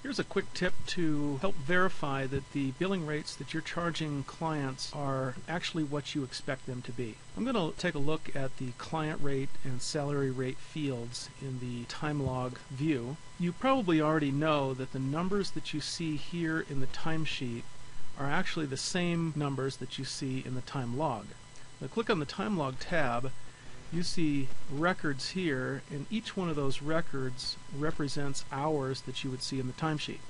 Here's a quick tip to help verify that the billing rates that you're charging clients are actually what you expect them to be. I'm going to take a look at the client rate and salary rate fields in the time log view. You probably already know that the numbers that you see here in the timesheet are actually the same numbers that you see in the time log. Now click on the time log tab. You see records here, and each one of those records represents hours that you would see in the timesheet.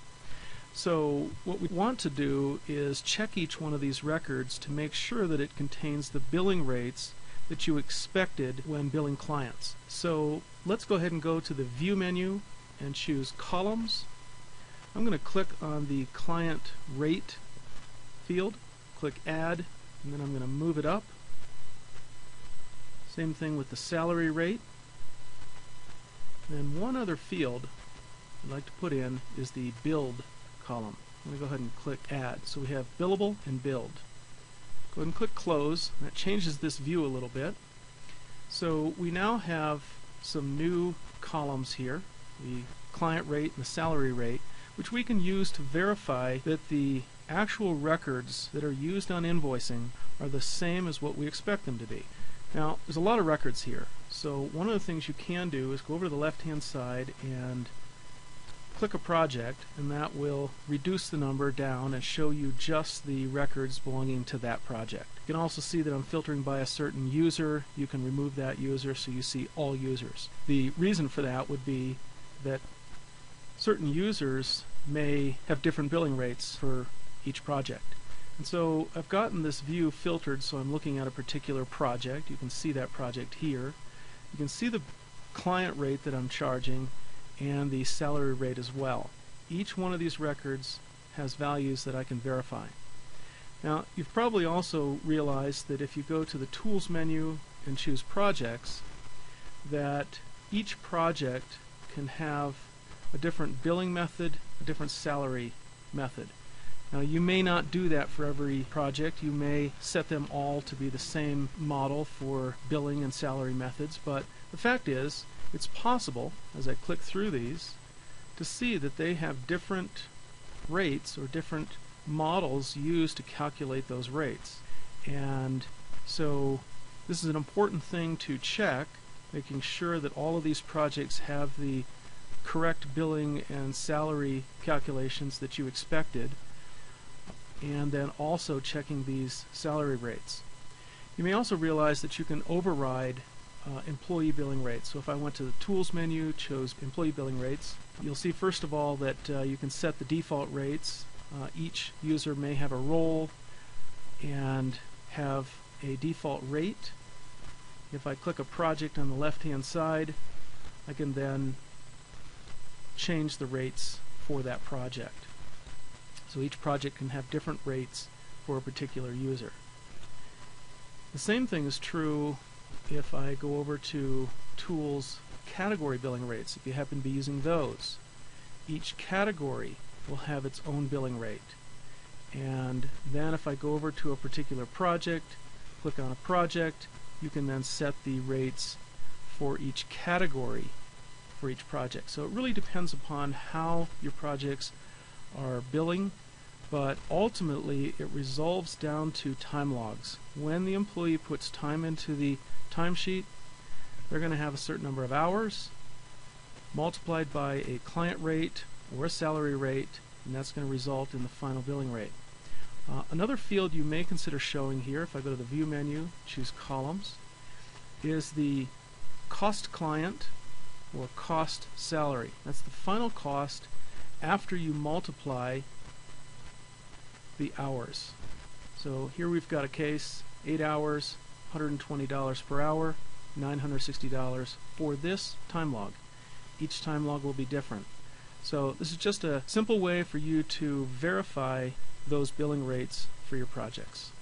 So what we want to do is check each one of these records to make sure that it contains the billing rates that you expected when billing clients. So let's go ahead and go to the View menu and choose Columns. I'm going to click on the Client Rate field, click Add, and then I'm going to move it up. Same thing with the salary rate. And one other field I'd like to put in is the Billed column. I'm going to go ahead and click Add. So we have Billable and Billed. Go ahead and click Close. That changes this view a little bit. So we now have some new columns here, the client rate and the salary rate, which we can use to verify that the actual records that are used on invoicing are the same as what we expect them to be. Now, there's a lot of records here, so one of the things you can do is go over to the left-hand side and click a project, and that will reduce the number down and show you just the records belonging to that project. You can also see that I'm filtering by a certain user. You can remove that user so you see all users. The reason for that would be that certain users may have different billing rates for each project. And so I've gotten this view filtered so I'm looking at a particular project. You can see that project here. You can see the client rate that I'm charging and the salary rate as well. Each one of these records has values that I can verify. Now, you've probably also realized that if you go to the Tools menu and choose Projects, that each project can have a different billing method, a different salary method. Now, you may not do that for every project. You may set them all to be the same model for billing and salary methods, but the fact is, it's possible, as I click through these, to see that they have different rates or different models used to calculate those rates. And so this is an important thing to check, making sure that all of these projects have the correct billing and salary calculations that you expected, and then also checking these salary rates. You may also realize that you can override employee billing rates. So if I went to the Tools menu, chose Employee Billing Rates, you'll see first of all that you can set the default rates. Each user may have a role and have a default rate. If I click a project on the left-hand side, I can then change the rates for that project. So each project can have different rates for a particular user. The same thing is true if I go over to Tools Category Billing Rates. If you happen to be using those, each category will have its own billing rate. And then if I go over to a particular project, click on a project, you can then set the rates for each category for each project. So it really depends upon how your projects are billing, but ultimately it resolves down to time logs. When the employee puts time into the timesheet, they're going to have a certain number of hours multiplied by a client rate or a salary rate, and that's going to result in the final billing rate. Another field you may consider showing here, if I go to the View menu, choose Columns, is the Cost Client or Cost Salary. That's the final cost after you multiply the hours. So here we've got a case, 8 hours, $120 per hour, $960 for this time log. Each time log will be different. So this is just a simple way for you to verify those billing rates for your projects.